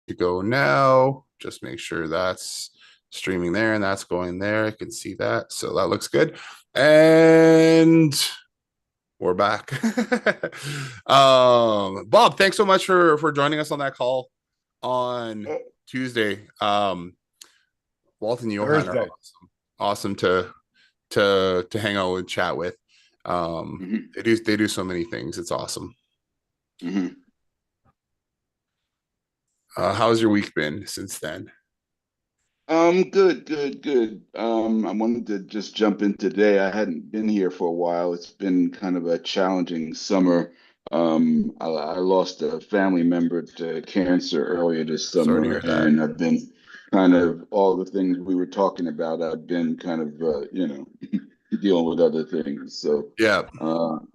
to go now. Just make sure that's streaming there and that's going there. I can see that. So that looks good. And we're back. Bob, thanks so much for joining us on that call on Oh, Tuesday. Walt and Johan are Thursday. awesome to hang out and chat with. hmm They do so many things. It's awesome. hmm How's your week been since then? Good, good, good. I wanted to just jump in today. I hadn't been here for a while. It's been kind of a challenging summer. I lost a family member to cancer earlier this Sorry to summer, hear that. and I've been kind of all the things we were talking about. I've been kind of, dealing with other things. So, Yeah,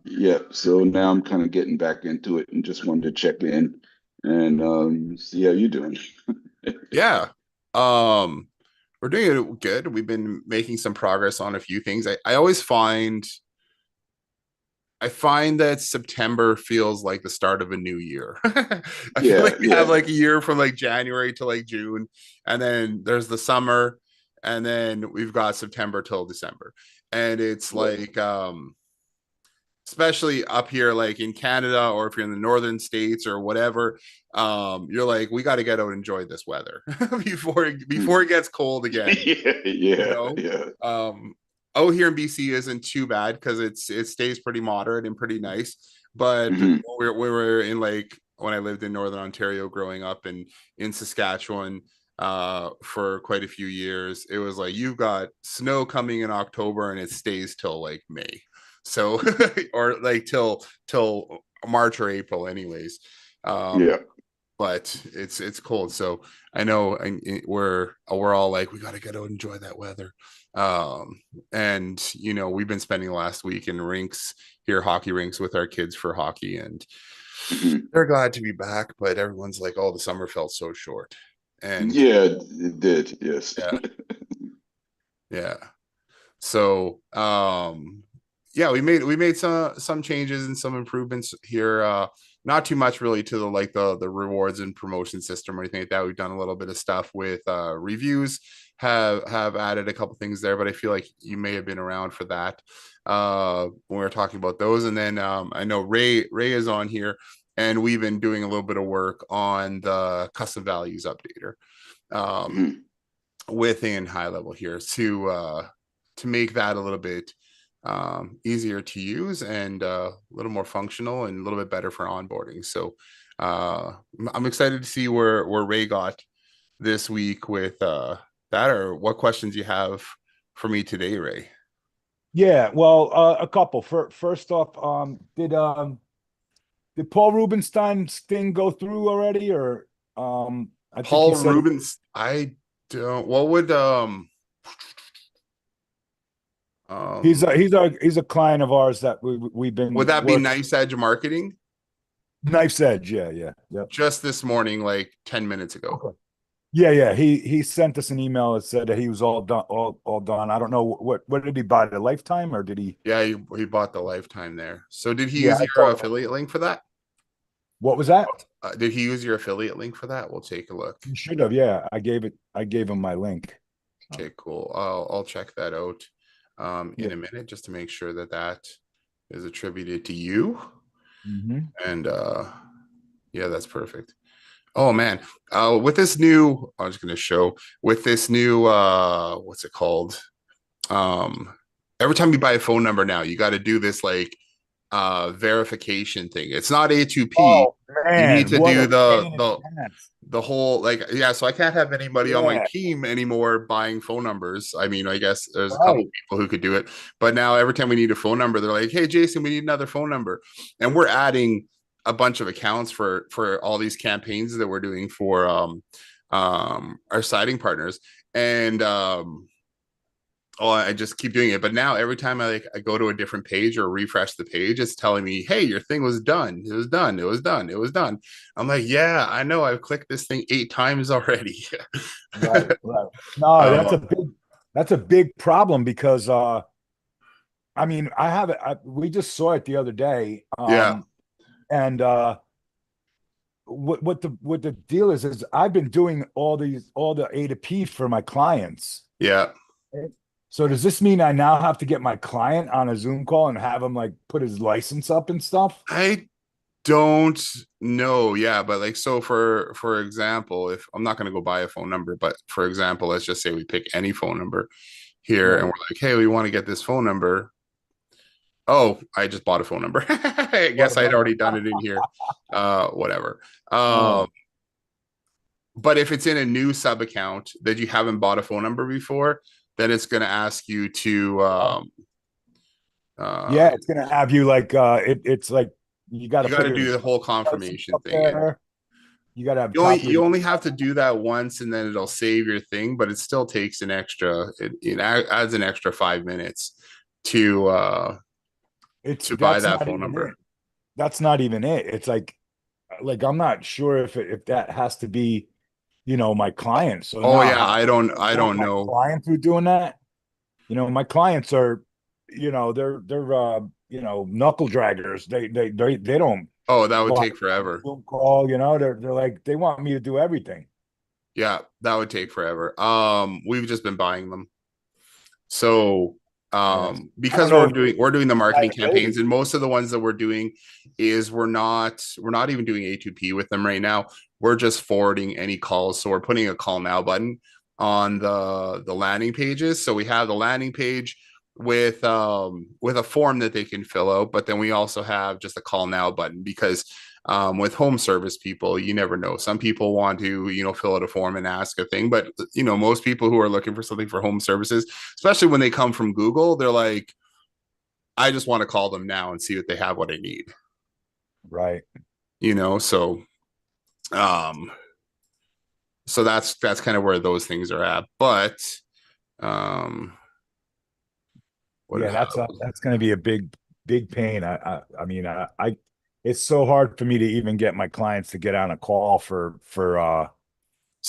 yeah. So now I'm kind of getting back into it, and just wanted to check in and see how you're doing. yeah. Um, we're doing it good. We've been making some progress on a few things. I find that September feels like the start of a new year. I feel Yeah, like we have yeah. like a year from like January to like June, and then there's the summer, and then we've got September till December. And it's Right. like especially up here like in Canada or if you're in the northern states or whatever, you're like, we got to get out and enjoy this weather before it gets cold again, Yeah, you yeah, know. yeah. Oh, here in BC isn't too bad because it stays pretty moderate and pretty nice. But hmm we were in like when I lived in Northern Ontario growing up and in Saskatchewan for quite a few years, it was like you've got snow coming in October and it stays till like May. So or like till March or April anyways. Um Yeah. but it's cold. So I know we're all like we got to get out and enjoy that weather. And we've been spending the last week in rinks here, hockey rinks with our kids for hockey, and hmm they're glad to be back. But everyone's like, "Oh, the summer felt so short," and Yeah, it did. Yes. yeah, yeah. So yeah, we made some changes and some improvements here. Not too much really to the rewards and promotion system or anything like that. We've done a little bit of stuff with reviews, have added a couple things there, but I feel like you may have been around for that when we were talking about those. And then I know Ray is on here, and we've been doing a little bit of work on the custom values updater. Um, hmm within high level here to make that a little bit easier to use and a little more functional and a little bit better for onboarding. So uh, I'm excited to see where Ray got this week with that, or what questions you have for me today, Ray. Yeah, well, a couple. First off, did Paul Rubenstein's thing go through already, or I think he Paul said Rubens, I don't. What would he's um a client of ours that we've would been that be work Nice Edge Marketing? Knife's Edge. Yeah, yeah, yeah. Just this morning, like 10 minutes ago. Okay. Yeah, yeah. He sent us an email that said that he was all done, all done. I don't know what did he buy, the Lifetime, or did he? Yeah, he bought the lifetime there. So did he Yeah, use I your told him. affiliate link for that? What was that? Did he use your affiliate link for that? We'll take a look. He should have. Yeah, I gave it. I gave him my link. Okay, cool. I'll check that out Yeah. in a minute just to make sure that that is attributed to you. hmm And yeah, that's perfect. Oh man, with this new, I was going to show with this new, what's it called? Um, every time you buy a phone number now, you got to do this like verification thing. It's not A2P. Oh You need man, to what do a the pain in the the ass. the whole like yeah, so I can't have anybody on my Yeah, team anymore buying phone numbers. I mean, I guess there's a couple right. people who could do it, but now every time we need a phone number, they're like, "Hey, Jason, we need another phone number," and we're adding a bunch of accounts for all these campaigns that we're doing for our siding partners, and oh, I just keep doing it. But now every time I go to a different page or refresh the page, it's telling me, "Hey, your thing was done. It was done. It was done. It was done." I'm like, "Yeah, I know. I've clicked this thing 8 times already." Right, right. No, uh, that's a big problem because I mean I have it we just saw it the other day yeah, and what the deal is I've been doing all the A to P for my clients. Yeah. So does this mean I now have to get my client on a Zoom call and have him like put his license up and stuff? I don't know. Yeah, but like so for example, if I'm not going to go buy a phone number, but for example, let's just say we pick any phone number here and Right. we're like, "Hey, we want to get this phone number." Oh, I just bought a phone number. I What guess I'd about already done it in here. Whatever. oh But if it's in a new sub account that you haven't bought a phone number before, then it's going to ask you to yeah, uh it's gonna have you like it's like you got to you got put to your do the whole license confirmation up thing. And there. You got to have a you only copy of you the only have to do that once and then it'll save your thing, but it still takes an extra it adds an extra 5 minutes it's to buy that's that not phone even number. it. That's not even it. It's like I'm not sure if that has to be, my client. So Oh now yeah, how I walk don't my know. client through doing that? My clients are, they're knuckle draggers. They don't Oh, that would buy take forever. Zoom call, they're like they want me to do everything. Yeah, that would take forever. We've just been buying them. So Yes. I don't because know if we're doing the it's marketing liability. campaigns, and most of the ones that we're doing is we're not even doing A2P with them right now. We're just forwarding any calls. So we're putting a call now button on the landing pages. So we have the landing page with a form that they can fill out, but then we also have just a call now button because with home service people, you never know. Some people want to, fill out a form and ask a thing, but most people who are looking for something for home services, especially when they come from Google, they're like, I just want to call them now and see if they have what I need. Right. So um, so that's kind of where those things are at. But um, what Yeah, how, that's going to be a big pain. I mean, it's so hard for me to even get my clients to get on a call so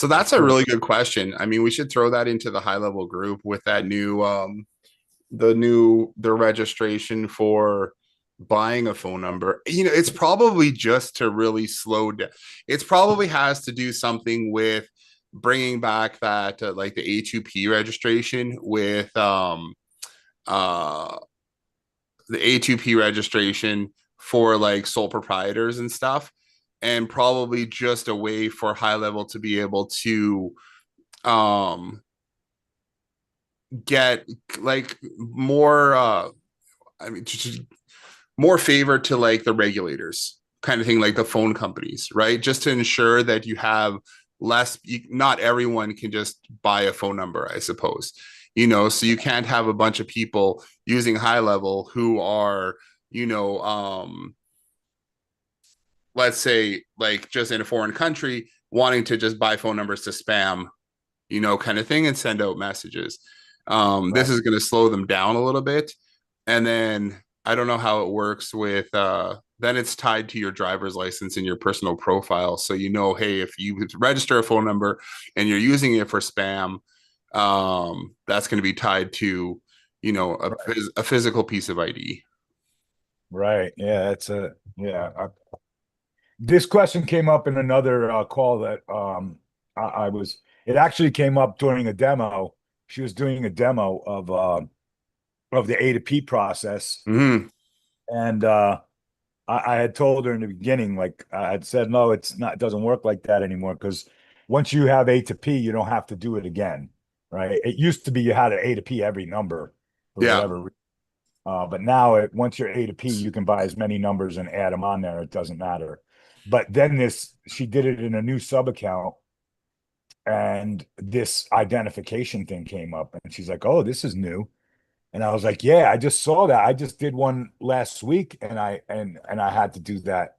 that's a for really good question. I mean, we should throw that into the high level group with that new the registration for buying a phone number. It's probably just to really slow down. It's probably has to do something with bringing back that like the A2P registration with uh the A2P registration for like sole proprietors and stuff, and probably just a way for high level to be able to um get like more I mean just more favor to like the regulators kind of thing, like the phone companies, right? Just to ensure that you have less, not everyone can just buy a phone number, I suppose. So you can't have a bunch of people using high level who are, you know, let's say like just in a foreign country wanting to just buy phone numbers to spam, kind of thing and send out messages. This right, is going to slow them down a little bit. And then I don't know how it works with then it's tied to your driver's license and your personal profile. So hey, if you register a phone number and you're using it for spam, that's going to be tied to, right, a physical piece of ID. right. Yeah, that's a yeah. This question came up in another call that I was. It actually came up during a demo. She was doing a demo of the A to P process, Mm-hmm. and I had told her in the beginning, like I had said, no, it's not, it doesn't work like that anymore because once you have A to P, you don't have to do it again, right? It used to be you had an A to P every number for Yeah. whatever, but now once you're A to P, you can buy as many numbers and add them on there. It doesn't matter. But then she did it in a new sub account, and this identification thing came up, and she's like, "Oh, this is new." And I was like, "Yeah, I just saw that. I just did one last week, and I had to do that."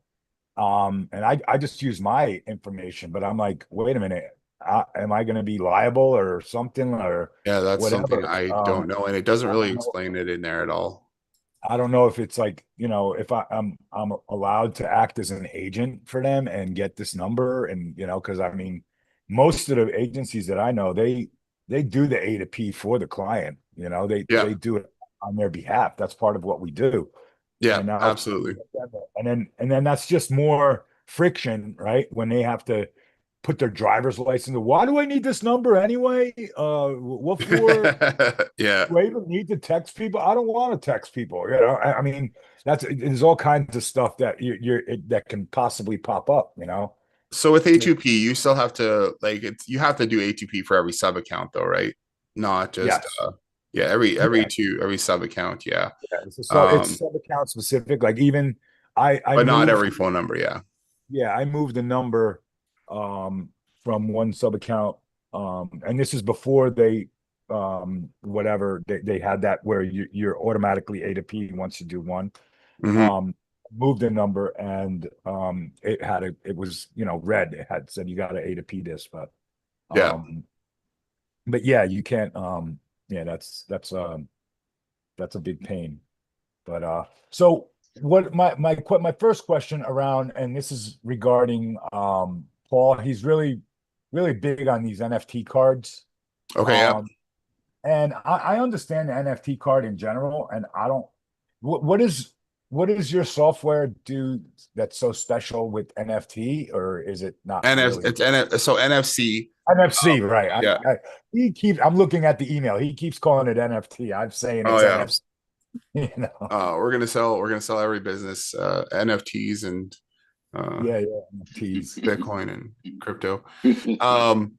And I just use my information, but I'm like, wait a minute, am I going to be liable or something or Yeah, that's something whatever? I don't know. And it doesn't I really don't know. explain it in there at all. I don't know if it's like, if I'm allowed to act as an agent for them and get this number and because I mean, most of the agencies that I know, they do the A to P for the client. Yeah. They do it on their behalf. That's part of what we do. Yeah, And now, absolutely. and then that's just more. friction, right? When they have to put their driver's license. Why do I need this number anyway? What for? Yeah. Do I even need to text people? I don't want to text people. I mean, there's all kinds of stuff that that can possibly pop up. So with A2P, you still have to like you have to do A2P for every sub account though, right? Not just Yes. yeah, Yeah. every sub account, yeah. Yeah. It's Um, sub account specific. Like even I but not moved. every phone number, yeah. Yeah, I moved the number from one sub account, and this is before they whatever they had that where you're automatically A to P once you do one. Hmm. Um, moved the number, and it was red. It had said you got to A to P this, Yeah. um but yeah, you can't yeah, that's a big pain. But so what my first question around, and this is regarding Paul, he's really big on these NFT cards. Okay, yeah. Um and I understand the NFT card in general, and I don't what is your software do that's so special with NFT, or is it not NF really? it's NF so NFC. NFC, right. Yeah. I'm looking at the email. He keeps calling it NFT. I'm saying Oh it's yeah. NFC, you know. We're gonna sell every business NFTs and Yeah, yeah, NFTs. Bitcoin and crypto. Um,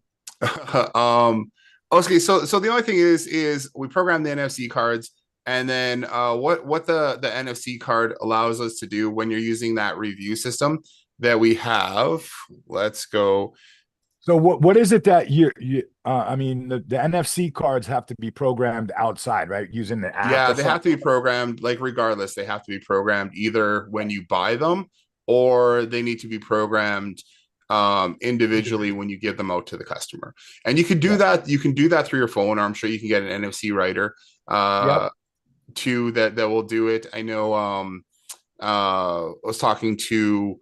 okay, so the only thing is we program the NFC cards, and then what the NFC card allows us to do when you're using that review system that we have. Let's go. So what is it that I mean the NFC cards have to be programmed outside, right? Using the app Yeah, or they have something. to be programmed, like regardless, they have to be programmed either when you buy them or they need to be programmed individually when you give them out to the customer. And Yeah. you can do that through your phone, or I'm sure you can get an NFC writer Yep. too that will do it. I know I was talking to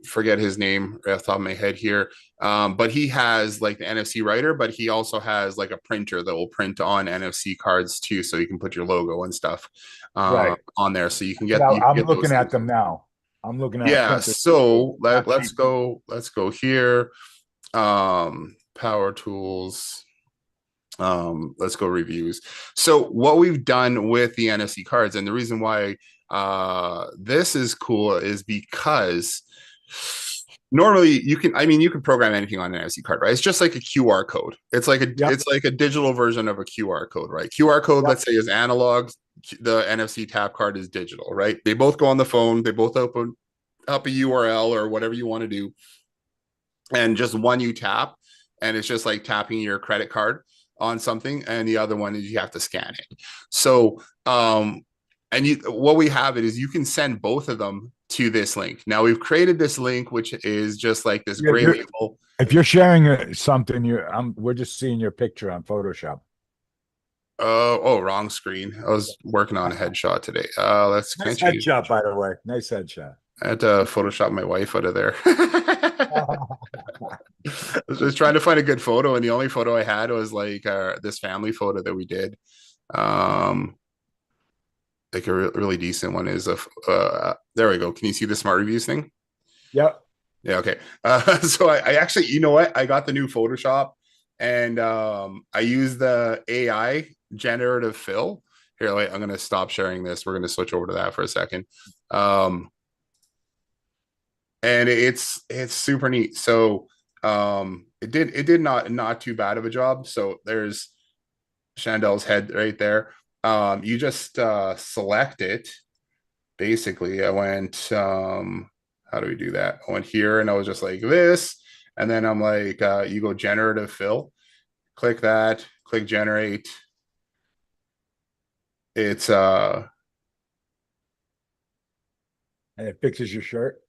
forget his name right off the top of my head here, but he has like the NFC writer, but he also has like a printer that will print on NFC cards too, so you can put your logo and stuff Right. on there, so Yeah, you can I'm get those looking at things. them now. I'm looking at a Yeah, printer. so NFC. let's go here. Power tools. Let's go reviews. So what we've done with the NFC cards, and the reason why this is cool is because normally you can program anything on an NFC card, right? It's just like a QR code. Yep. It's like a digital version of a QR code, right? QR code, Yep. let's say, is analog. The NFC tap card is digital, right? They both go on the phone. They both open up a URL or whatever you want to do, and just one you tap, and it's just like tapping your credit card on something, and the other one is you have to scan it. So and what we have it is you can send both of them to this link. Now we've created this link which is just like this gray You're, label. if you're sharing something, we're just seeing your picture on Photoshop. Oh, wrong screen. I was working on a headshot today. Let's can I Nice change? headshot, by the way. Nice headshot. I had to Photoshop my wife out of there. I was just trying to find a good photo, and the only photo I had was like this family photo that we did. Um, like a really decent one is there we go. Can you see the smart reviews thing? Yep. Yeah, okay. So I actually, you know what? I got the new Photoshop, and I use the AI generative fill. Here, wait, I'm gonna stop sharing this. We're gonna switch over to that for a second. Um, and it's super neat. So it did not too bad of a job. So there's Chandel's head right there. You just select it. Basically, I went how do we do that? I went here and I was just like this, and then I'm like you go generative fill, click that, click generate. It's And it fixes your shirt.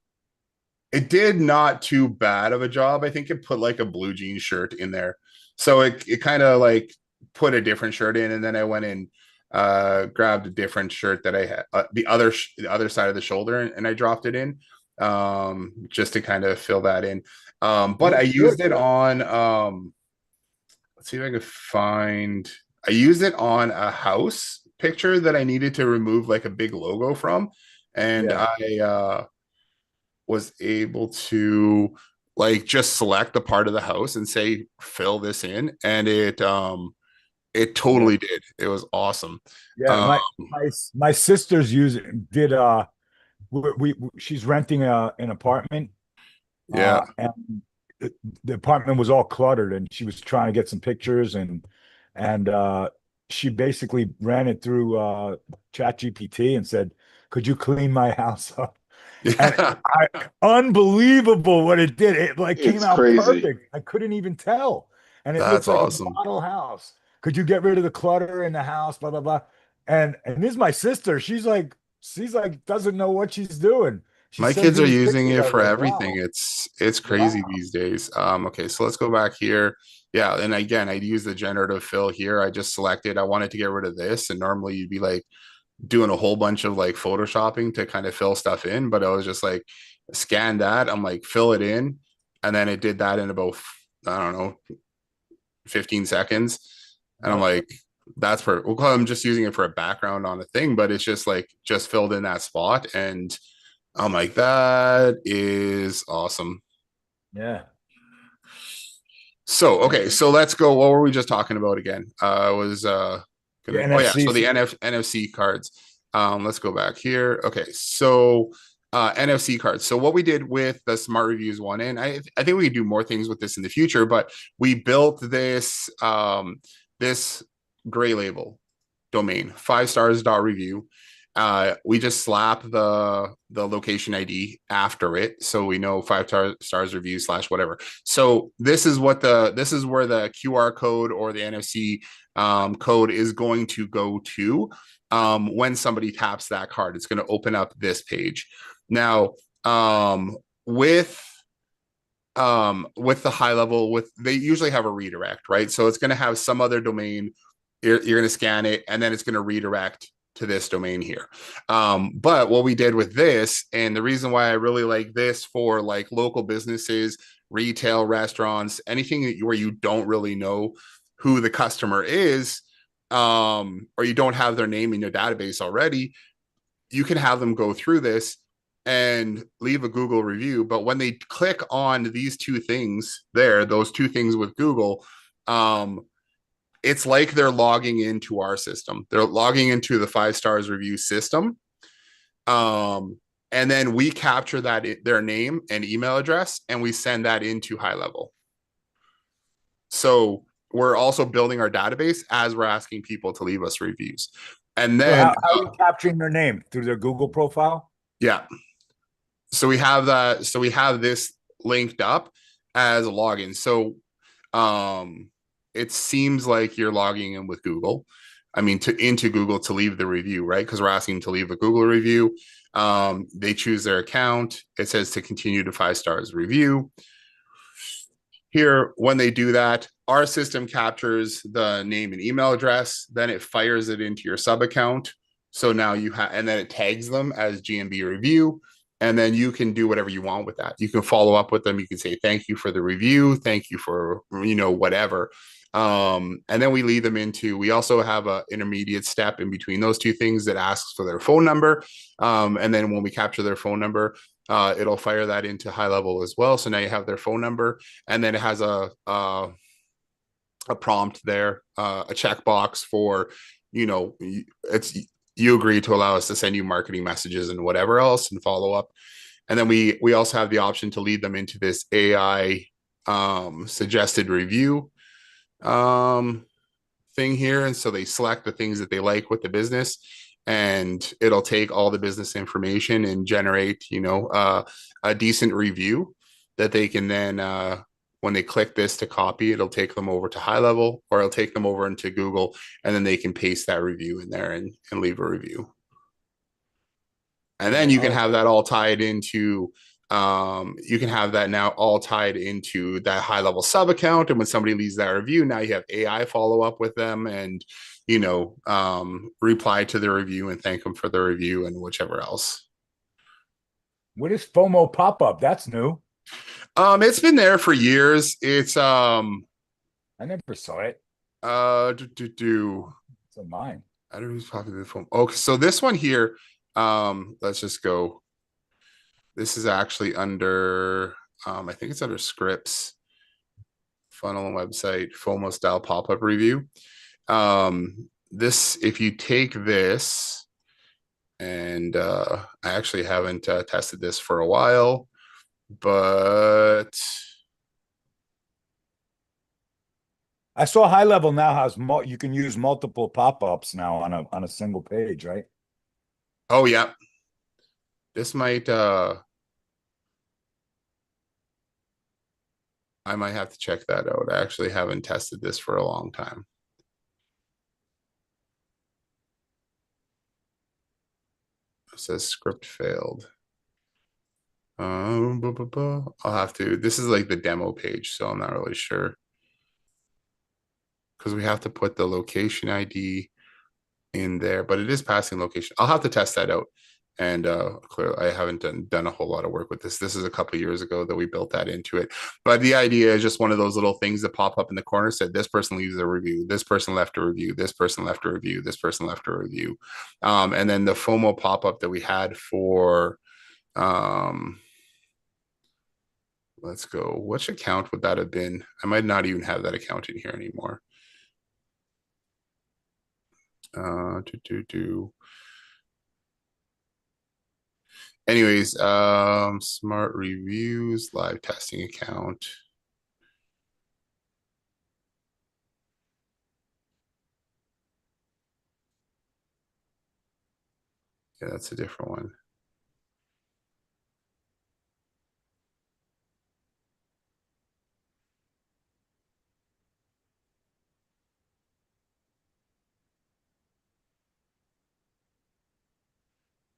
it did not too bad of a job. I think it put like a blue jean shirt in there. So it kind of like put a different shirt in, and then I went and grabbed a different shirt that I had the other side of the shoulder, and I dropped it in just to kind of fill that in. It But I looks good. used it on let's see if I could find I used it on a house picture that I needed to remove like a big logo from. And Yeah. I was able to like just select the part of the house and say fill this in, and it Yeah. totally did. It was awesome. Yeah, Um, my sister's using did she's renting an apartment, yeah. and the apartment was all cluttered, and she was trying to get some pictures, and she basically ran it through Chat GPT and said, "Could you clean my house up?" And Yeah. unbelievable what it did. It like came It's out crazy. perfect. I couldn't even tell. And it That's looks like a awesome. model house. Could you get rid of the clutter in the house? Blah blah blah. And this is my sister. She's like doesn't know what she's doing. She My sends kids me are these using pictures. it I was for like, everything. wow, It's crazy wow. these days. Okay, so let's go back here. Yeah, and again, I'd use the generative fill here. I just selected I wanted to get rid of this, and normally you'd be like doing a whole bunch of like photoshopping to kind of fill stuff in, but I was just like scan that. I'm like fill it in, and then it did that in about I don't know 15 seconds, and I'm Yep. like that's for well, I'm just using it for a background on a thing, but it's just like just filled in that spot, and I'm like that is awesome. Yeah. So Yeah. okay, so let's go. What were we just talking about again? I was The gonna oh yeah, NFC. so the NFC cards. Let's go back here. Okay, so NFC cards. So what we did with the Smart Reviews one, and I think we can do more things with this in the future, but we built this gray label domain, 5 stars dot review. We just slap the location ID after it, so we know stars review slash whatever. So this is where the QR code or the NFC code is going to go to when somebody taps that card. It's going to open up this page. Now, with with the high level, with they usually have a redirect, right? So it's going to have some other domain. You're going to scan it, and then it's going to redirect to this domain here. But what we did with this, and the reason why I really like this for like local businesses, retail, restaurants, anything where you don't really know who the customer is, or you don't have their name in your database already, you can have them go through this and leave a Google review. But when they click on these two things there, those two things with Google, um, it's like they're logging into our system. They're logging into the 5 stars review system. Um, and then we capture that their name and email address and we send that into high level. So we're also building our database as we're asking people to leave us reviews. And So then, how are you capturing their name through their Google profile? yeah, so we have that. So we have this linked up as a login. So um, it seems like you're logging in with Google. I mean, to into Google to leave the review, right? Because we're asking to leave a Google review. They choose their account. It says to continue to 5 stars review. Here, when they do that, our system captures the name and email address, then it fires it into your sub account. So now you have, and then it tags them as GMB review. And then you can do whatever you want with that. You can follow up with them. You can say, thank you for the review. Thank you for, whatever. And then we lead them into, we also have a intermediate step in between those two things that asks for their phone number. And then when we capture their phone number, it'll fire that into high level as well. So now you have their phone number, and then it has a prompt there, a checkbox for, it's you agree to allow us to send you marketing messages and whatever else and follow up. And then we also have the option to lead them into this AI suggested review um, thing here. And so they select the things that they like with the business, and it'll take all the business information and generate, a decent review that they can then, when they click this to copy, it'll take them over to high level, or it'll take them over into Google, and then they can paste that review in there and leave a review. And then you can Oh, have that all tied into you can have that now all tied into that high level sub account, and when somebody leaves that review, now you have AI follow up with them and reply to the review and thank them for the review and whichever else. what is FOMO pop up? That's new. It's been there for years. It's I never saw it. do, do, do. It's on mine. I don't know who's talking to the phone. Okay, so this one here, let's just go This is actually under, I think it's under scripts, funnel and website, FOMO style pop-up review. This, if you take this, and I actually haven't tested this for a while, but I saw High Level now has you can use multiple pop-ups now on a single page, right? oh yeah, this might I might have to check that out. I actually haven't tested this for a long time. It says script failed. I'll have to. This is like the demo page, so I'm not really sure because we have to put the location ID in there, but it is passing location. I'll have to test that out. And clearly, I haven't done a whole lot of work with this. This is a couple of years ago that we built that into it. But the idea is just one of those little things that pop up in the corner. Said this person leaves a review. This person left a review. This person left a review. This person left a review. And then the FOMO pop up that we had for um, let's go. Which account would that have been? I might not even have that account in here anymore. Do. Anyways, smart reviews, live testing account. Yeah, that's a different one.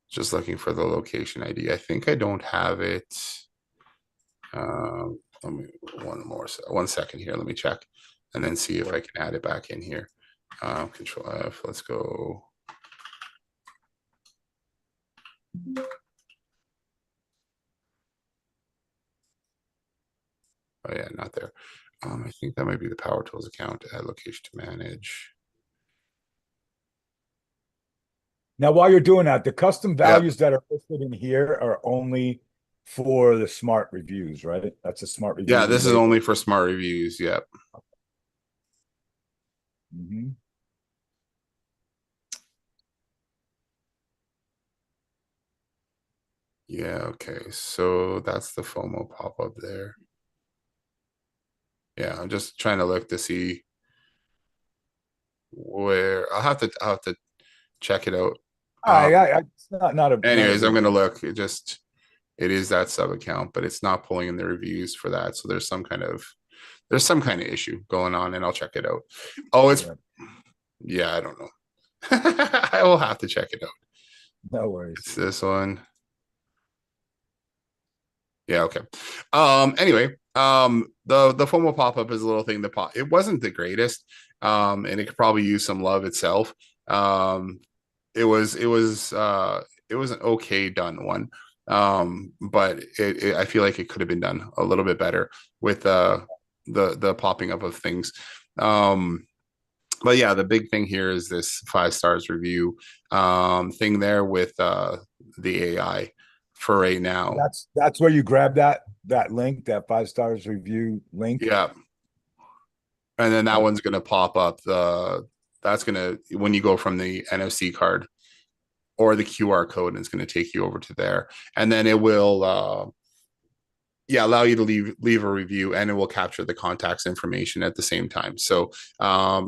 Just looking for the location ID. I think I don't have it. Let me 1 second here. Let me check and then see if I can add it back in here. Control F. Let's go. Oh yeah, not there. I think that might be the Power Tools account. Add location to manage. Now, while you're doing that, the custom Yep. values that are listed in here are only for the smart reviews, right? That's a smart Yeah, reviews this is label. only for smart reviews. Yep. Mm-hmm. Yeah, okay. So that's the FOMO pop-up there. Yeah, I'm just trying to look to see where I'll have to check it out. It's not a Anyways, I'm big gonna deal. look. It is that sub account, but it's not pulling in the reviews for that. So there's some kind of issue going on, and I'll check it out. Oh, it's Yeah, yeah, I don't know. I will have to check it out. no worries. It's this one. Yeah, okay. Anyway, the FOMO pop-up is a little thing that pop. It wasn't the greatest. And it could probably use some love itself. Um, it was an okay done one. But I feel like it could have been done a little bit better with the popping up of things. Um, but yeah, the big thing here is this 5 stars review thing there with the AI for right now. That's where you grab that link, that 5 stars review link. Yeah. And then that Okay. one's gonna pop up that's gonna when you go from the NFC card or the QR code, and it's gonna take you over to there. And then it will yeah, allow you to leave a review, and it will capture the contact's information at the same time. So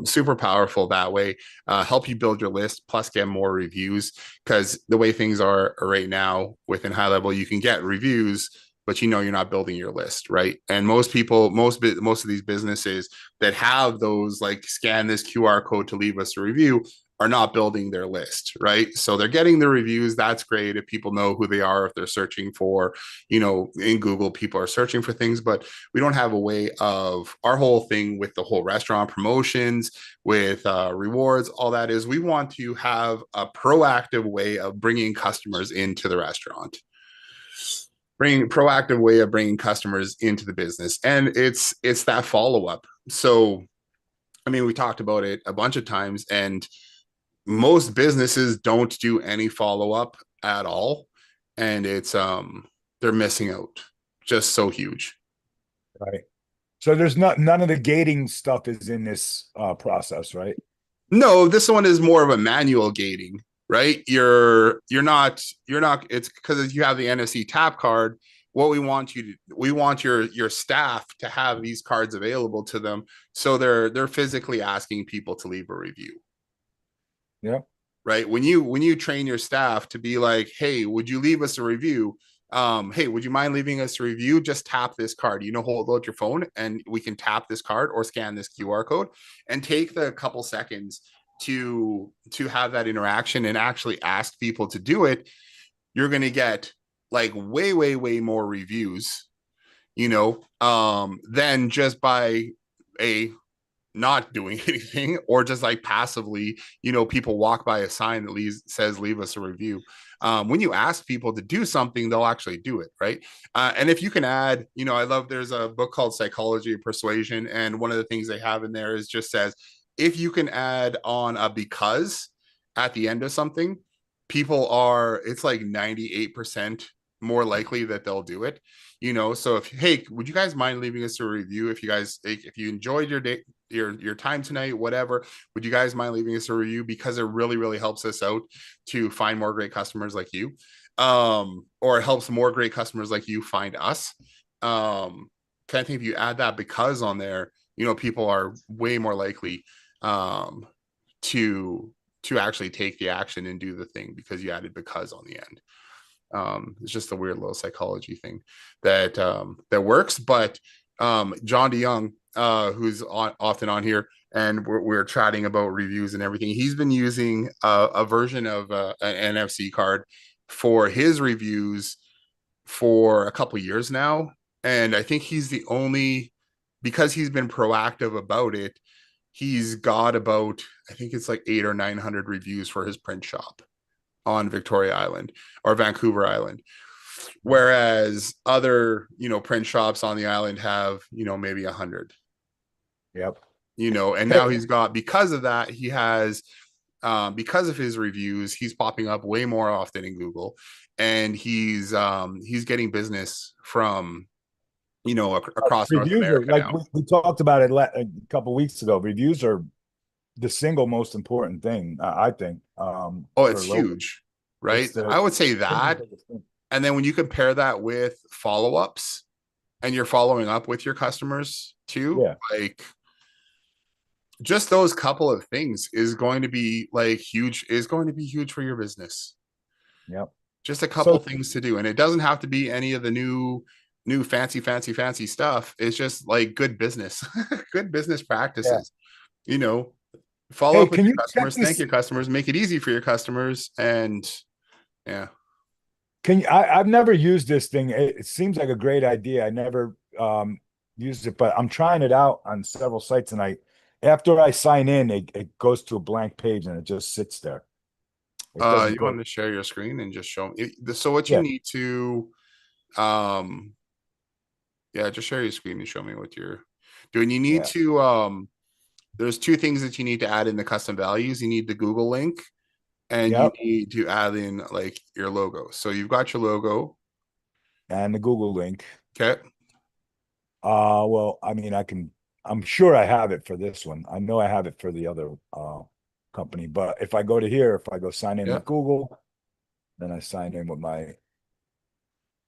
super powerful that way. Help you build your list, plus get more reviews. Because the way things are right now within High Level, you can get reviews, but you're not building your list, right? And most people, most of these businesses that have those like scan this QR code to leave us a review are not building their list, right? So they're getting the reviews. That's great if people know who they are, if they're searching for, in Google, people are searching for things, but we don't have a way of our whole thing with the whole restaurant promotions, with rewards, all that is we want to have a proactive way of bringing customers into the restaurant. Bring proactive way of bringing customers into the business, and it's that follow up. So, I mean, we talked about it a bunch of times, and most businesses don't do any follow up at all, and it's they're missing out. Just so huge. Right. So there's none of the gating stuff is in this process, right? No, this one is more of a manual gating, right? You're not it's because you have the NFC tap card. What we want your staff to have these cards available to them, so they're physically asking people to leave a review. Yeah. Right, when you train your staff to be like, hey, would you leave us a review, hey, would you mind leaving us a review, just tap this card, hold out your phone and we can tap this card or scan this QR code, and take the couple seconds to have that interaction and actually ask people to do it. You're going to get like way more reviews, than just by a not doing anything, or just like passively, people walk by a sign that says leave us a review. When you ask people to do something, they'll actually do it, right? And if you can add, I love, there's a book called Psychology of Persuasion, and one of the things they have in there is just says, if you can add on a because at the end of something, it's like 98% more likely that they'll do it. So if, hey, would you guys mind leaving us a review, if you enjoyed your day, your time tonight, whatever, would you guys mind leaving us a review, because it really helps us out to find more great customers like you, or it helps more great customers like you find us. I think if you add that because on there, people are way more likely to actually take the action and do the thing because you added because on the end. It's just a weird little psychology thing that works. But John DeYoung, who's often on here, and we're chatting about reviews and everything, he's been using a version of an NFC card for his reviews for a couple years now. And I think he's the only, because he's been proactive about it, he's got about, I think it's like 800 or 900 reviews for his print shop on Victoria Island or Vancouver Island. Whereas other, print shops on the island have, maybe 100. Yep. And now he's got, because of that, he has, because of his reviews, he's popping up way more often in Google, and he's getting business from, across North Reviews are America like now. we talked about it a couple weeks ago. Reviews are the single most important thing, I think. Oh, it's For local, huge, it's right? the I would say single that. biggest thing. And then when you compare that with follow-ups, and you're following up with your customers too, Yeah. like, just those couple of things is going to be like huge, is going to be huge for your business. Yep. Just a couple So, things to do, and it doesn't have to be any of the new fancy stuff. It's just like good business good business yeah. practices, you know follow Hey, up with can your you check customers, thank this? your customers, make it easy for your customers. And yeah. Can you, I've never used this thing. It seems like a great idea. I never used it, but I'm trying it out on several sites, and after I sign in, it goes to a blank page and it just sits there. It doesn't You want go. to share your screen and just show me, so what you Yeah. need to, um yeah, just share your screen and show me what you're doing. You need Yeah. to, there's two things that you need to add in the custom values. You need the Google link, and you Yep. need to add in like your logo. So you've got your logo. And the Google link. Okay. Well, I mean, I'm sure I have it for this one. I know I have it for the other company, but if I go to here, if I go sign in Yeah. with Google, then I sign in with my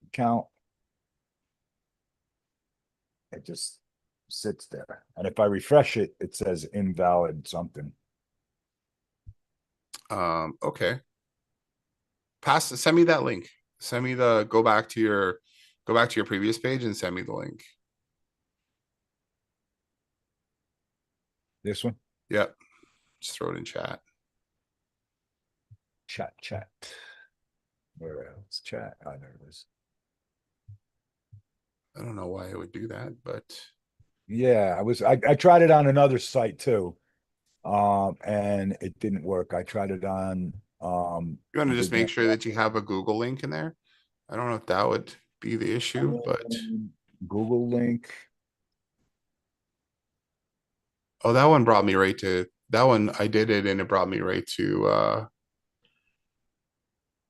account, it just sits there. And if I refresh it, it says invalid something. Okay. Send me that link. Send me the go back to your previous page and send me the link. This one, Yep. Just throw it in chat. chat. Where else? Chat. Oh, there it is. I don't know why I would do that, but Yeah, I tried it on another site too. And it didn't work. I tried it on you want I to just did make one. sure that you have a Google link in there. I don't know if that would be the issue, but Google link. oh, that one brought me right to that one. I did it and it brought me right to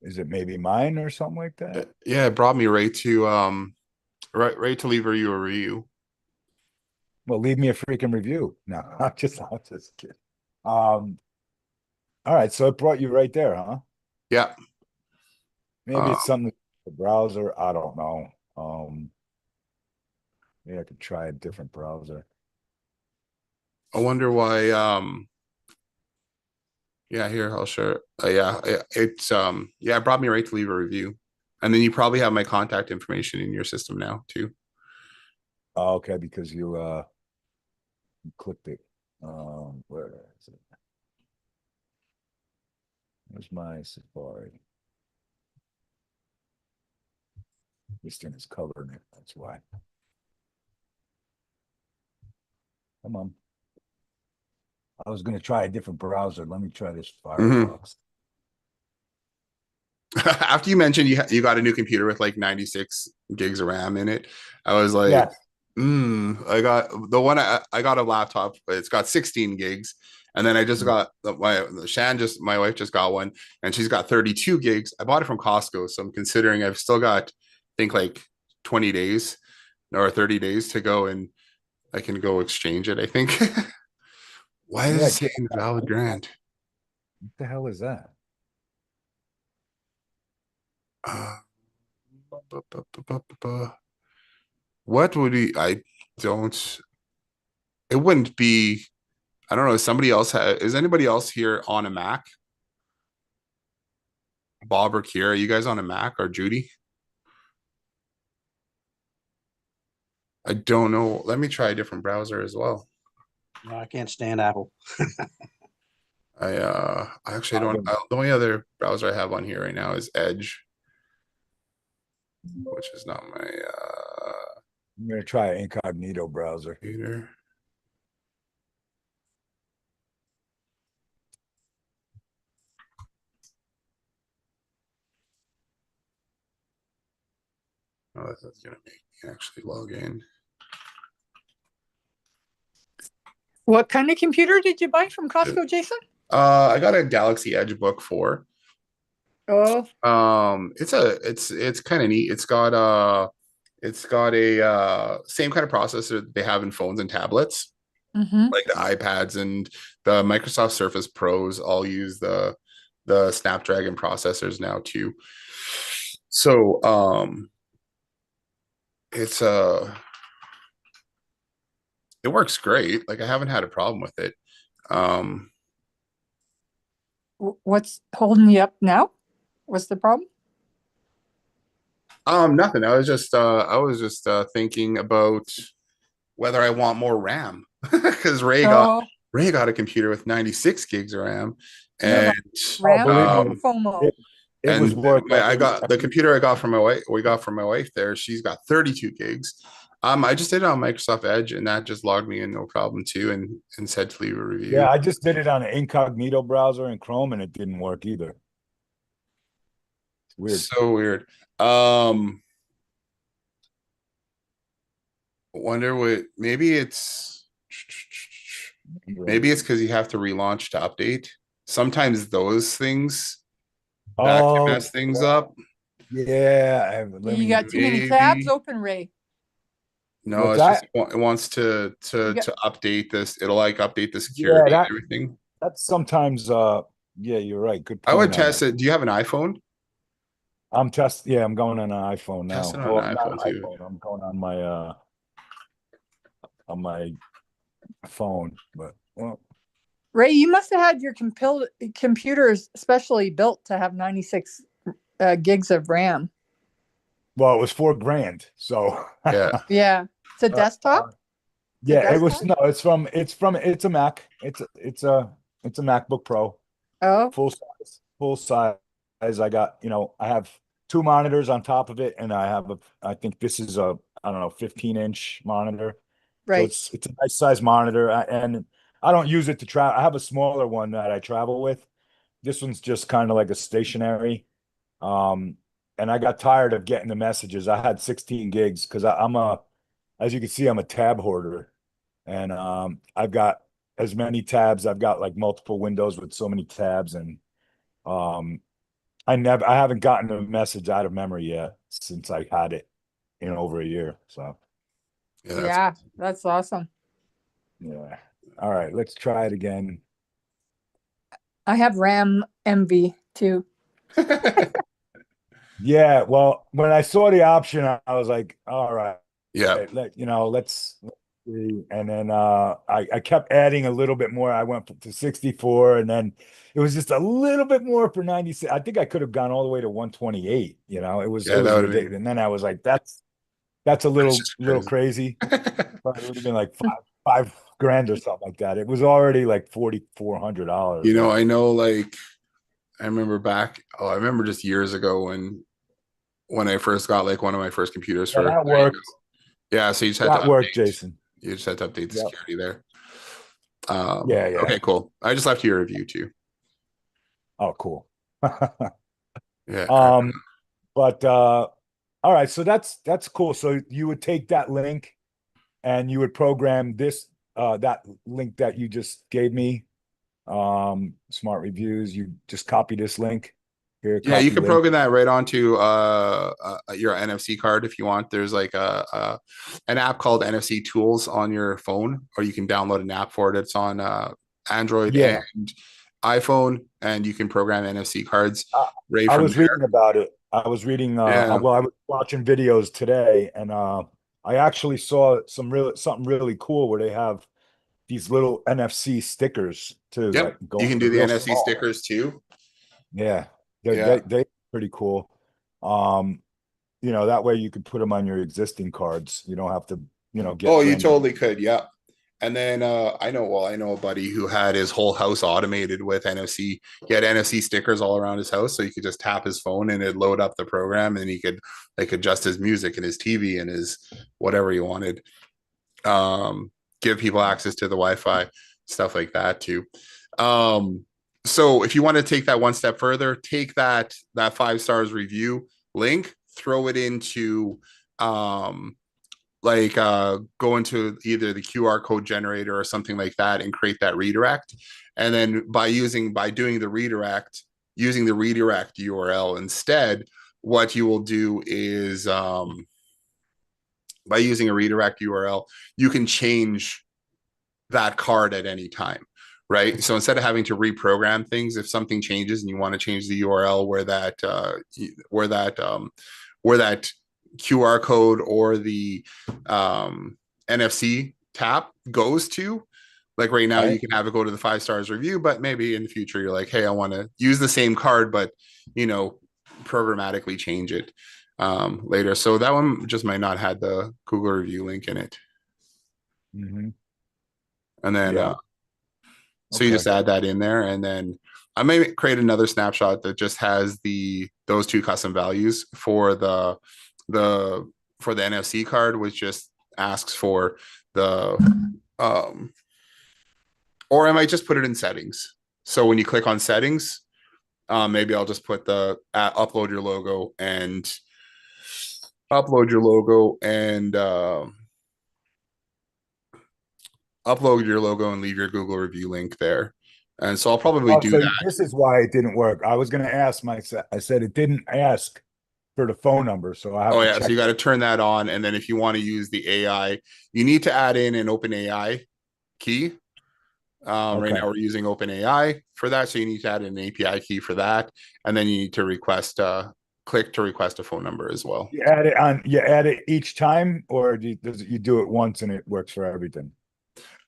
Is it maybe mine or something like that? Yeah, it brought me right to leave you a review. Well, leave me a freaking review. No, I'm just kidding. Um, all right, so it brought you right there, huh? Yeah. Maybe Uh, it's something the browser. I don't know. Maybe I could try a different browser. I wonder why. Yeah, here I'll share. It brought me right to leave a review, and then you probably have my contact information in your system now too. Oh, okay, because you clicked it. Where is it? Where's my Safari? This thing is covering it. That's why. Come on. I was going to try a different browser. Let me try this Mhm. Firefox. After you mentioned you got a new computer with like 96 gigs of RAM in it, I was like, Yes. I got the one I got a laptop, but it's got 16 gigs. And then I just got my wife just got one and she's got 32 gigs. I bought it from Costco. So I'm considering I've still got, I think like 20 days or 30 days to go and I can go exchange it, I think. Why is Yeah. it saying valid grant? What the hell is that? Uh, what would he? I don't. It wouldn't be. I don't know. Is anybody else here on a Mac? Bob or Kira? Are you guys on a Mac or Judy? I don't know. Let me try a different browser as well. No, I can't stand Apple. I actually don't. The only other browser I have on here right now is Edge, which is not my I'm going to try an incognito browser. computer. Oh, that's gonna make me actually log in. What kind of computer did you buy from Costco, Jason? I got a Galaxy Edge Book 4. Oh, It's kind of neat. It's got a same kind of processor that they have in phones and tablets, mm-hmm. like the iPads and the Microsoft Surface Pros all use the Snapdragon processors now too. So it's it works great. Like I haven't had a problem with it. Um What's holding you up now? What's the problem? Nothing. I was just thinking about whether I want more RAM because Oh, Ray got a computer with 96 gigs of RAM, you and have Oh, RAM believe me, or um, FOMO? it, it was worth I every. got the computer I got from my wife. We got from my wife there. She's got 32 gigs. I just did it on Microsoft Edge, and that just logged me in no problem too, and said to leave a Yeah, review. I just did it on an incognito browser in Chrome and it didn't work either. It's weird. So weird. Um, Wonder what? Maybe it's because you have to relaunch to update. Sometimes those things that can Oh, mess things up. yeah. Let You me. got too many tabs Maybe open, Ray. no, What's it's just that? it wants to You to got to update this. It'll like update the Yeah, security and everything. that's sometimes. Yeah, you're right. Good I would point on test that. it. Do you have an iPhone? Yeah, I'm going on an iPhone Test now. it on Well, an not iPhone an too. iPhone. I'm going on my phone, but well, Ray, you must have had your computers specially built to have 96 gigs of RAM. well, it was 4 grand. So Yeah. Yeah. It's a uh, desktop? It's a yeah, it was desktop? no, it's a Mac. It's a MacBook Pro. Oh, Full size. I got, I have two monitors on top of it, and I think this is a, I don't know, 15-inch monitor. So right. it's a nice size monitor, and I don't use it to travel. I have a smaller one that I travel with. This one's just kind of like a stationary. Um, and I got tired of getting the messages. I had 16 gigs because as you can see, I'm a tab hoarder, and I've got as many tabs. I've got like multiple windows with so many tabs, and um, I haven't gotten a message out of memory yet since I had it in over a year. So Yeah, that's Yeah, that's awesome. yeah. All right, let's try it again. I have RAM MV too. Yeah, well, when I saw the option, I was like, all right, yeah, let's see. And then I kept adding a little bit more. I went to 64, and then it was just a little bit more for 96. I think I could have gone all the way to 128. It yeah, that was would have ridiculous. been And then I was like, that's a that's little just little crazy. crazy. But it would have been like five grand or something like that. It was already like $4,400. You know, Like, I know, like I remember back. Oh, I remember just years ago when I first got like one of my first computers yeah, for. that There you go. worked. Yeah, so you just had to That worked, update. Jason. You just had to update the Yep. security there. Yeah, yeah. Okay, cool. I just left you a review too. Oh, cool. Yeah. Um, but all right, so that's cool. So you would take that link and you would program this that link that you just gave me, smart reviews. You just copy this link here, Yeah, you copy can link. program that right onto your NFC card if you want. There's like a an app called NFC Tools on your phone, or you can download an app for it. It's on Android and Yeah, iPhone, and you can program NFC cards I, right I from was there. reading about it. I was reading Yeah. well, I was watching videos today, and I actually saw something really cool where they have these little NFC stickers too, Yep. like You going can they're do the real NFC small. stickers too. Yeah, they're Yeah. they pretty cool. Um, that way you could put them on your existing cards. You don't have to, Oh, get you brand new. totally could. Yeah. And then I know a buddy who had his whole house automated with NFC. He had NFC stickers all around his house, so he could just tap his phone and it'd load up the program, and he could like adjust his music and his TV and his whatever he wanted. Give people access to the Wi-Fi, stuff like that too. Um, so if you want to take that one step further, take that 5 stars review link, throw it into go into either the QR code generator or something like that and create that redirect. And then by doing the redirect, using the redirect URL instead, what you will do is by using a redirect URL, you can change that card at any time. Right. So instead of having to reprogram things, if something changes and you want to change the URL where that QR code or the NFC tap goes to. Like right now, you Right? can have it go to the 5 stars review, but maybe in the future, you're like, hey, I want to use the same card, but you know, programmatically change it later. So that one just might not have the Google review link in it. Hmm. And then, Yeah. so you Okay. just add that in there, and then I may create another snapshot that just has those two custom values for the for the NFC card, which just asks for the um or I might just put it in settings. So when you click on settings, maybe I'll just put the upload your logo and upload your logo and leave your Google review link there. And so I'll probably Oh, do so that. this is why it didn't work. I was going to ask I said it didn't ask for the phone number, so I have Oh to yeah, so check you got that. to turn that on, and then if you want to use the AI, you need to add in an OpenAI key. Right Okay. now we're using OpenAI for that, so you need to add an API key for that, and then you need to click to request a phone number as well. You add it each time, or you do it once and it works for everything?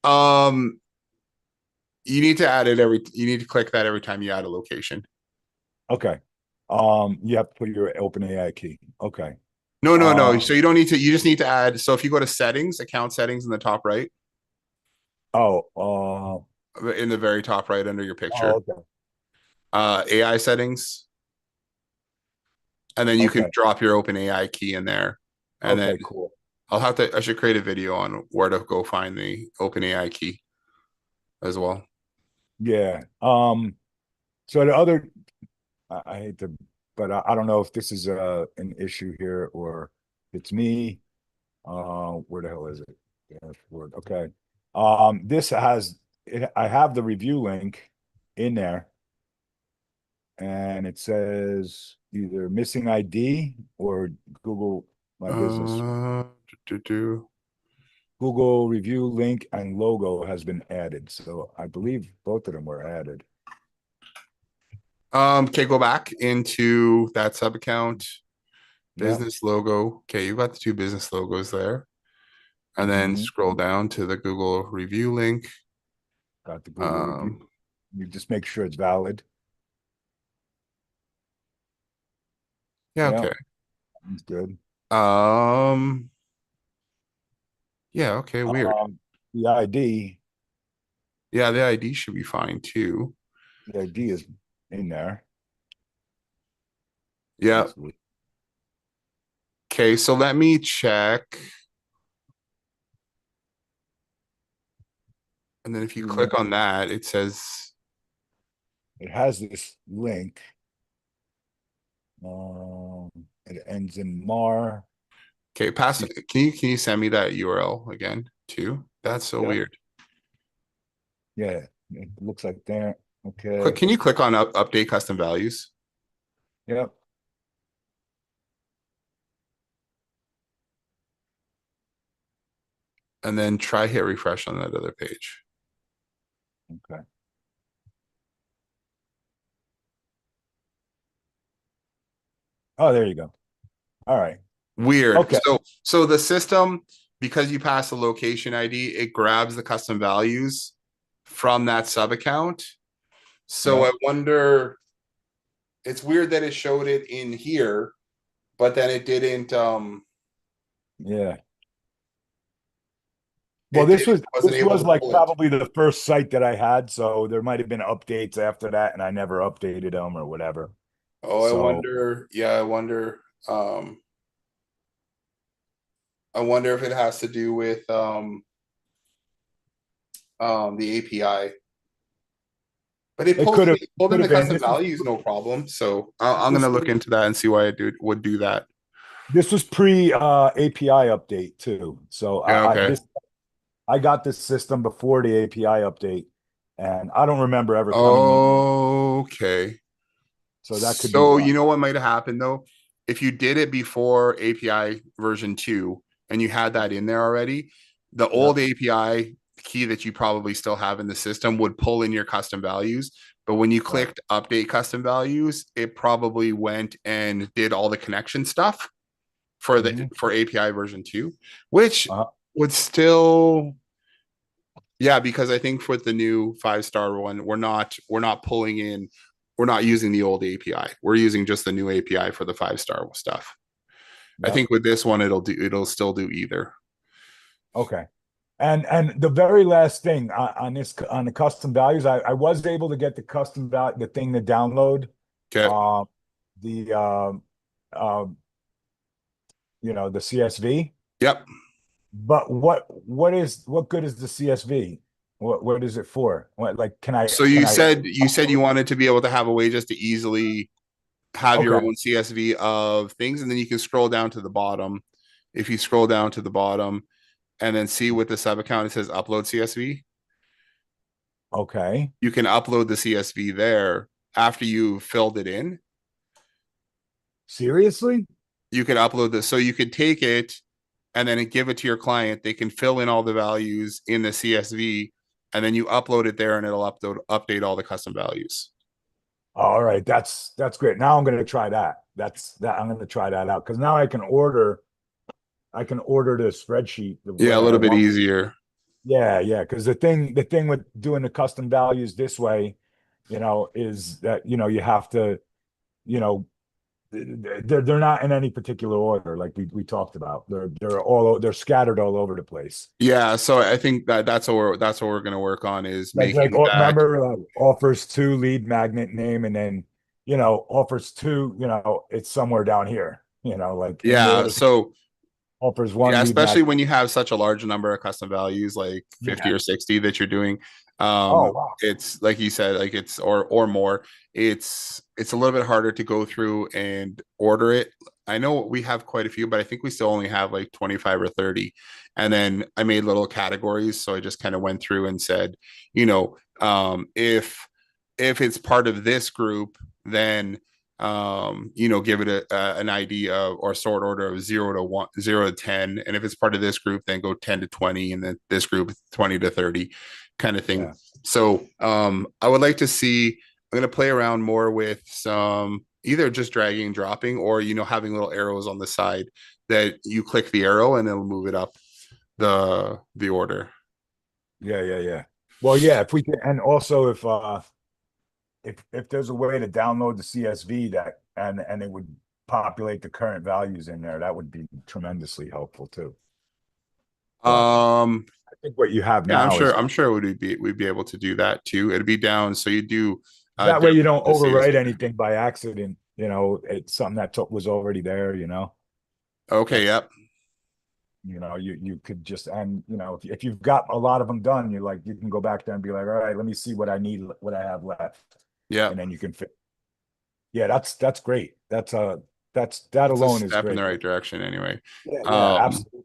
Um, you need to add it you need to click that every time you add a location. Okay. You have to put your OpenAI key. Okay. No, no, no. Uh, So you don't need to. You just need to add. So if you go to settings, account settings in the top right, oh, in the very top right under your picture, okay. AI settings, and then you can Okay. drop your OpenAI key in there, and then Okay, cool. I should create a video on where to go find the OpenAI key as well. Yeah. So the other, I hate to, but I don't know if this is an issue here or it's me. Where the hell is it? Dashboard. Okay. This has I have the review link in there. and it says either missing ID or Google My Business. Do, do. Google review link and logo has been added. So I believe both of them were added. Okay, go back into that sub account, Yeah. business logo. Okay, you got the two business logos there. And then Mhm. scroll down to the Google review link. Got the Google review. You just make sure it's valid. Yeah, okay. That's good. Um, yeah, okay, weird. The ID, Yeah, the ID should be fine too. the ID is in there. Yeah. That's weird. Okay, so let me check. And then if you click on that, it says, It has this link. It ends in Mar. okay, pass. Can you send me that URL again too? That's so Yeah. weird. Yeah, it looks like there. Click, Okay. can you click on update custom values Yep. and then try hit refresh on that other page? Okay. Oh, there you go. All right. Weird. Okay. So the system, because you pass the location ID, it grabs the custom values from that sub account. So Yeah. I wonder, it's weird that it showed it in here, but then it didn't Yeah. Well, wasn't this able was to like pull it. probably the first site that I had, so there might have been updates after that, and I never updated them or whatever. Oh, I So wonder, yeah, I wonder if it has to do with the API. But it could have it pulled in could the have been. custom values, no problem. So I'm Was gonna look into that and see why it would do that. this was pre API update too. So Yeah, okay. I got this system before the API update, and I don't remember ever coming in. Okay. So that could be So why. you know what might have happened though? If you did it before API version 2 and you had that in there already, the Yeah. old API key that you probably still have in the system would pull in your custom values. But when you Right. clicked update custom values, it probably went and did all the connection stuff for Mhm. for API version 2, which Uh, would still, yeah, because I think with the new 5-star one, we're not pulling in, we're not using the old API. We're using just the new API for the 5-star stuff. I yeah. think with this one, it'll still do either. Okay. And the very last thing on the custom values, I was able to get the custom value, the thing to download, Okay. um, the um, the CSV. Yep. But what good is the CSV? What is it for? What, like, So can you I said you upload it? wanted to be able to have a way just to easily have your Okay. own CSV of things, and then you can scroll down to the bottom. If you scroll down to the bottom and then see with the sub account, it says upload CSV. Okay. You can upload the CSV there after you filled it in. Seriously? You can upload this. So you could take it and then give it to your client. They can fill in all the values in the CSV and then you upload it there and it'll update all the custom values. All right. That's great. Now I'm going to try that. I'm going to try that out because now I can order the spreadsheet the Yeah, way a I little bit want. easier. Yeah, yeah. Because the thing with doing the custom values this way, is that you have to, you know, they're not in any particular order, like we talked about. They're scattered all over the place. Yeah, so I think that's what we're gonna work on is Like making that. remember offers to lead magnet name, and then offers to it's somewhere down here. Like in Yeah, the so offers yeah, one lead especially magnet. when you have such a large number of custom values, like 50 Yeah. or 60 that you're doing. Oh wow. It's like you said, like it's or more. It's a little bit harder to go through and order it. I know we have quite a few, but I think we still only have like 25 or 30. And then I made little categories. So I just kind of went through and said, if it's part of this group, then give it an ID of or sort order of 0 to 1, 0 to 10, and if it's part of this group, then go 10 to 20, and then this group 20 to 30, kind of thing. Yeah. So I would like to see. I'm going to play around more with some either just dragging and dropping, or having little arrows on the side that you click the arrow and it'll move it up the order. Yeah. Well, yeah, if we can, and also if there's a way to download the CSV that and it would populate the current values in there, that would be tremendously helpful too. Um, I think what you have yeah, now is I'm sure we'd be able to do that too. It'd be down, so you do that way you don't download the overwrite CSV. anything by accident. It's something that was already there. Okay, yep. You could just, and if you've got a lot of them done, you can go back there and be like, all right, let me see what I need, what I have left, Yeah, and then you can fit. Yeah, that's great. That it's a alone is step in great. the right direction anyway. Yeah, absolutely.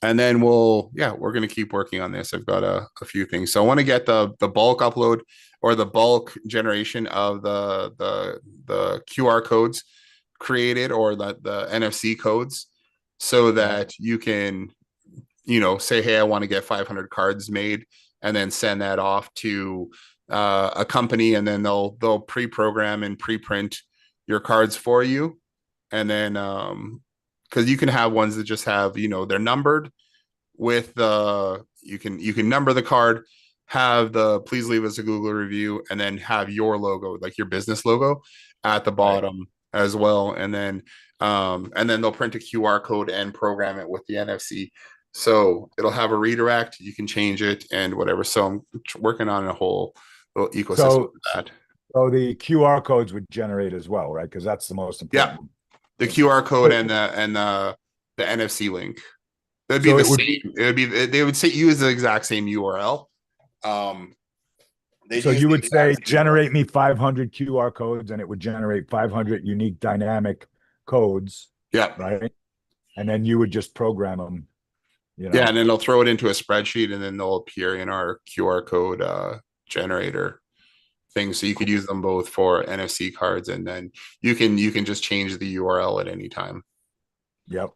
And then we're going to keep working on this. I've got a few things. So I want to get the bulk upload or the bulk generation of the QR codes created, or the NFC codes, so that you can, say, hey, I want to get 500 cards made, and then send that off to a company, and then they'll pre-program and pre-print your cards for you. And then because you can have ones that just have, they're numbered with you can number the card, have the please leave us a Google review, and then have your logo, like your business logo, at the bottom as well. And then they'll print a QR code and program it with the NFC. So it'll have a redirect. You can change it and whatever. So I'm working on a whole little ecosystem So, for that. so the QR codes would generate as well, right? Because that's the most important. Yeah, the QR code and the NFC link. It'd be So the it would- same. It would be they would say use the exact same URL. So you would say generate me 500 QR codes, and it would generate 500 unique dynamic codes, Yeah. right? And then you would just program them. Yeah, and then they'll throw it into a spreadsheet, and then they'll appear in our QR code generator thing. So you could use them both for NFC cards, and then you can just change the URL at any time. Yep.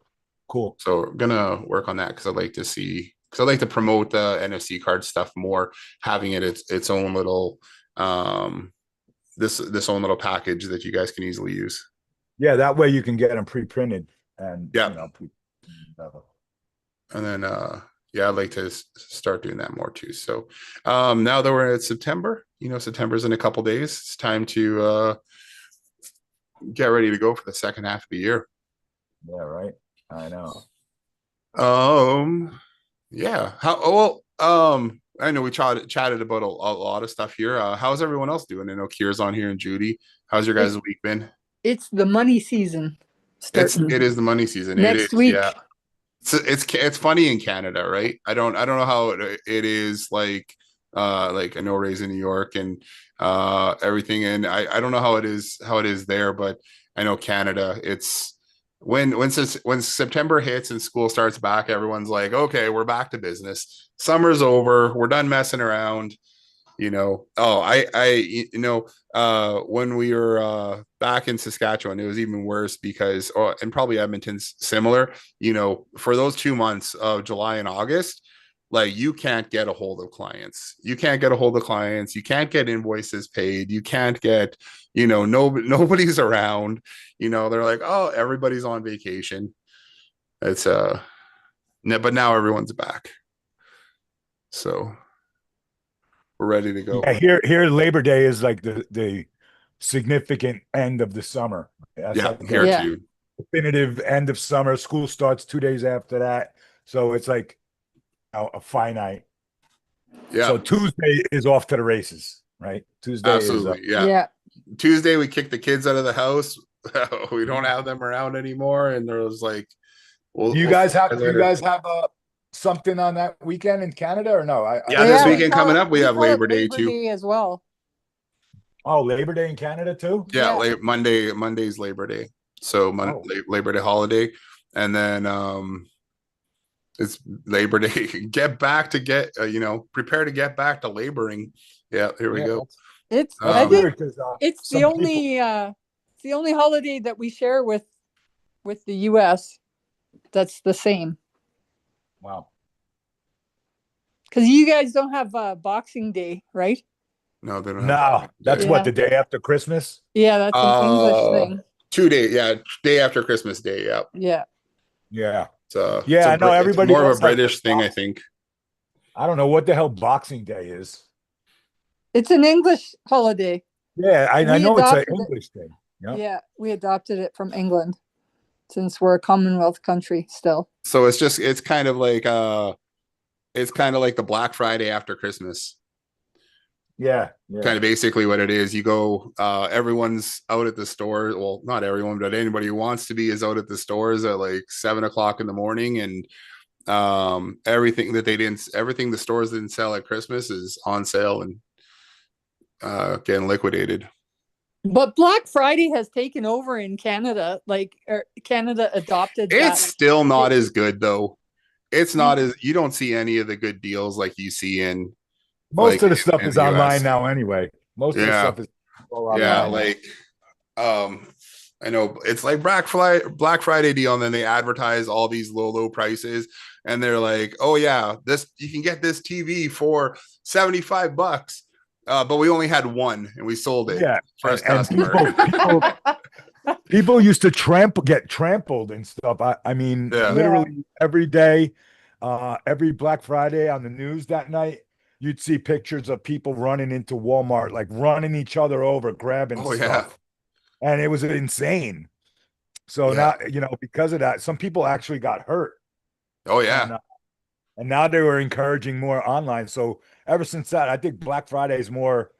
Cool. So we're gonna work on that because I'd like to promote the NFC card stuff more, having it its own little this own little package that you guys can easily use. Yeah, that way you can get them pre-printed and Yeah. And then I'd like to start doing that more too. So now that we're at September, September's in a couple days. It's time to get ready to go for the second half of the year. Yeah, right. I know. Yeah. I know we chatted about a lot of stuff here. How's everyone else doing? I know Kira's on here and Judy. How's your guys' week been? It's the money season. It is the money season. Next week. Yeah. It's funny in Canada, right? I don't know how it is like I know Ray's in New York and everything, and I don't know how it is there, but I know Canada, it's when September hits and school starts back, everyone's like, okay, we're back to business. Summer's over. We're done messing around. When we were back in Saskatchewan, it was even worse because, and probably Edmonton's similar, for those 2 months of July and August, like you can't get a hold of clients. You can't get invoices paid. You can't get, nobody's around, they're like, oh, everybody's on vacation. It's, but now everyone's back. So we're ready to go. Yeah, here Labor Day is like the significant end of the summer. That's like here Yeah. too. definitive end of summer. School starts 2 days after that, so it's like a finite. Yeah. So Tuesday is off to the races, right? Tuesday Absolutely. is Yeah. Tuesday we kick the kids out of the house. We don't have them around anymore, and there was like, do you guys have something on that weekend in Canada or no? This weekend coming up, we have Labor Day too. Day as well. Oh, Labor Day in Canada too? Yeah. Monday's Labor Day. So Labor Day holiday. And then it's Labor Day. Prepare to get back to laboring. Yeah, here we go. I That's Um, think weird because it's some people. it's the only holiday that we share with the US that's the same. Wow. Because you guys don't have Boxing Day, right? no, they don't have No, Boxing that's Day. what Yeah. the day after Christmas. Yeah, that's an English thing. 2 days, yeah, day after Christmas Day. Yeah, Yeah. Yeah. it's Yeah, I know it's everybody more of else a has British thing, I Box. think. I don't know what the hell Boxing Day is. It's an English holiday. Yeah, I We know it's an adopted it. English thing. Yeah. Yeah, we adopted it from England since we're a Commonwealth country still. So it's kind of like the Black Friday after Christmas. Yeah. Kind Yeah. of basically what it is. You go, everyone's out at the store. Well, not everyone, but anybody who wants to be is out at the stores at like 7 o'clock in the morning, and everything the stores didn't sell at Christmas is on sale and getting liquidated. But Black Friday has taken over in Canada. Like Canada adopted It's that. still not It, as good though. It's you, not as you don't see any of the good deals like you see in Most like of the stuff in is the online US. now anyway. Most of the Yeah. stuff is all Yeah, online now. like um I know it's like Black Friday deal, and then they advertise all these low prices, and they're like, oh yeah, this you can get this TV for $75. But we only had one and we sold it Yeah. first And customer. people used to get trampled and stuff. I mean, Yeah. yeah. literally every day, every Black Friday on the news that night, you'd see pictures of people running into Walmart, like running each other over, grabbing Oh yeah. stuff. And it was insane. So Yeah. now, because of that, some people actually got hurt. Oh yeah. And and now they were encouraging more online. So ever since that, I think Black Friday is more,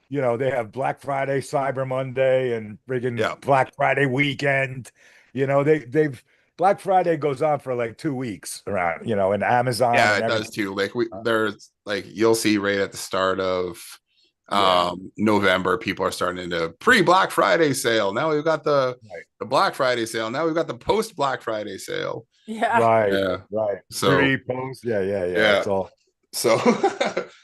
they have Black Friday, Cyber Monday, and friggin' Yeah. Black Friday weekend. They've Black Friday goes on for like 2 weeks around, and Amazon Yeah, and it does everything. too. Like there's like you'll see right at the start of Yeah, November, people are starting to pre-Black Friday sale. Now we've got right, the Black Friday sale. Now we've got the post Black Friday sale. Yeah. right, Yeah. right. So Pre-post, yeah. yeah. It's all So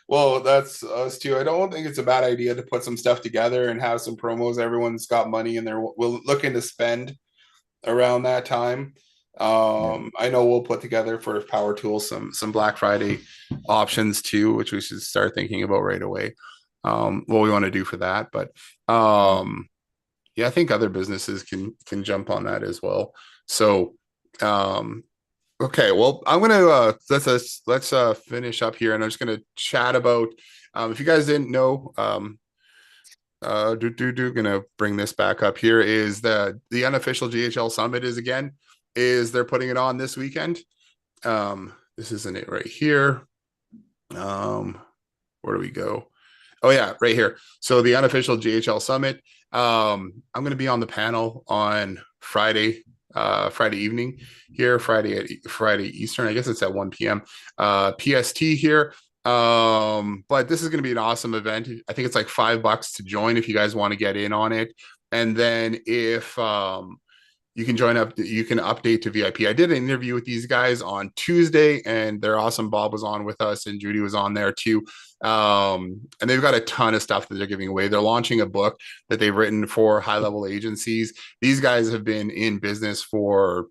well, that's us too. I don't think it's a bad idea to put some stuff together and have some promos. Everyone's got money and they're looking to spend around that time. yeah. I know we'll put together for Power Tools some Black Friday options too, which we should start thinking about right away. What we want to do for that, but yeah, I think other businesses can jump on that as well. So okay, well, I'm gonna let's finish up here, and I'm just gonna chat about if you guys didn't know, gonna bring this back up here is the unofficial GHL Summit is they're putting it on this weekend. This isn't it right here. Where do we go? Oh yeah, right here. So the unofficial GHL Summit. I'm going to be on the panel on Friday evening here, Friday Eastern. I guess it's at 1 p.m. PST here. But this is going to be an awesome event. I think it's like $5 to join if you guys want to get in on it. And then if you can join up, you can update to VIP. I did an interview with these guys on Tuesday, and they're awesome. Bob was on with us, and Judy was on there too. And they've got a ton of stuff that they're giving away. They're launching a book that they've written for high-level agencies. These guys have been in business for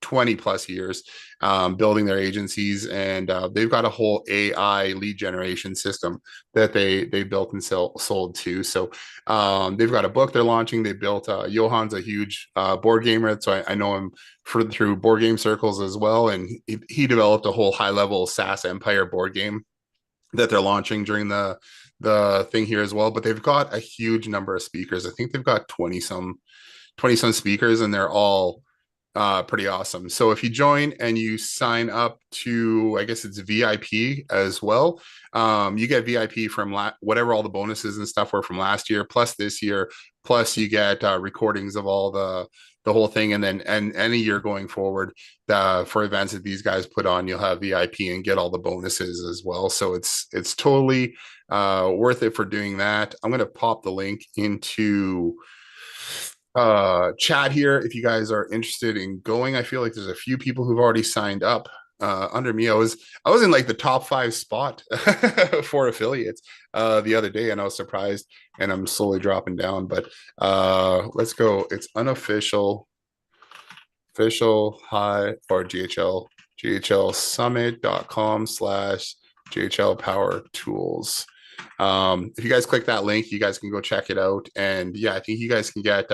20 plus years, building their agencies, and they've got a whole AI lead generation system that they built and sold to. So they've got a book they're launching. They built Johan's a huge board gamer, so I know him through board game circles as well, and he developed a whole high level SaaS Empire board game that they're launching during the thing here as well. But they've got a huge number of speakers. I think they've got 20 some speakers, and they're all pretty awesome. So if you join and you sign up to, I guess it's VIP as well, you get VIP from whatever all the bonuses and stuff were from last year, plus this year, plus you get recordings of all the whole thing, and then any year going forward for events that these guys put on, you'll have VIP and get all the bonuses as well. So it's totally worth it for doing that. I'm going to pop the link into chat here if you guys are interested in going. I feel like there's a few people who've already signed up under me. I was in like the top 5 spot for affiliates the other day, and I was surprised, and I'm slowly dropping down. But let's go. It's unofficial, official high or ghlsummit.com/GHL Power Tools. If you guys click that link, you guys can go check it out. And yeah, I think you guys can get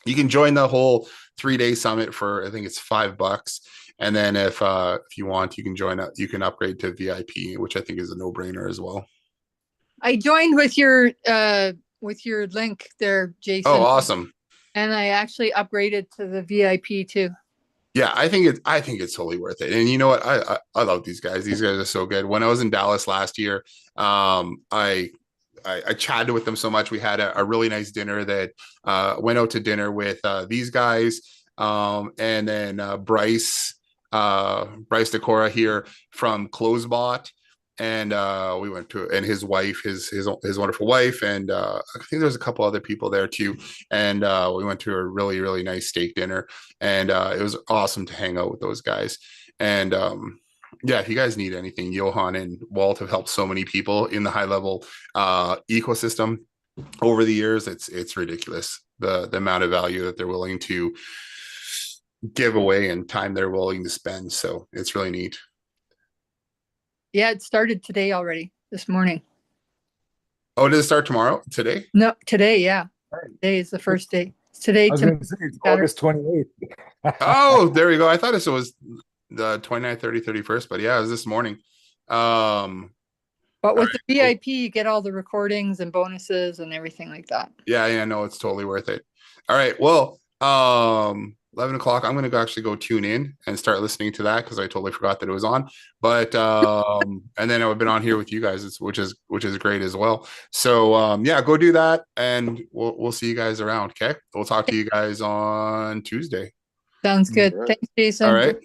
you can join the whole 3-day summit for, I think it's $5. And then if you want, you can join up, you can upgrade to VIP, which I think is a no-brainer as well. I joined with your link there, Jason. Oh, awesome. And I actually upgraded to the VIP too. Yeah, I think it's totally worth it. And you know what? I love these guys. These guys are so good. When I was in Dallas last year, I chatted with them so much. We had a really nice dinner that went out to dinner with these guys, and then Bryce Decora here from Closebot, and we went to, and his wife, his wonderful wife, and I think there's a couple other people there too. And we went to a really, really nice steak dinner, and it was awesome to hang out with those guys. And yeah, if you guys need anything, Johan and Walt have helped so many people in the high level ecosystem over the years. It's ridiculous the amount of value that they're willing to give away and time they're willing to spend. So it's really neat. Yeah, it started today already, this morning. Oh, did it start tomorrow? Today? No, today, yeah. Today is the first day. It's today. I was going to say it's August 28th. Oh, there you go. I thought it was the 29th, 30th, 31st, but yeah, it was this morning. But with the VIP, you get all the recordings and bonuses and everything like that. Yeah, no, it's totally worth it. All right, well, 11 o'clock, I'm going to actually go tune in and start listening to that because I totally forgot that it was on. But and then I've been on here with you guys, which is great as well. So yeah, go do that, and we'll see you guys around. Okay, we'll talk to you guys on Tuesday. Sounds good. Thanks, Jason. All right.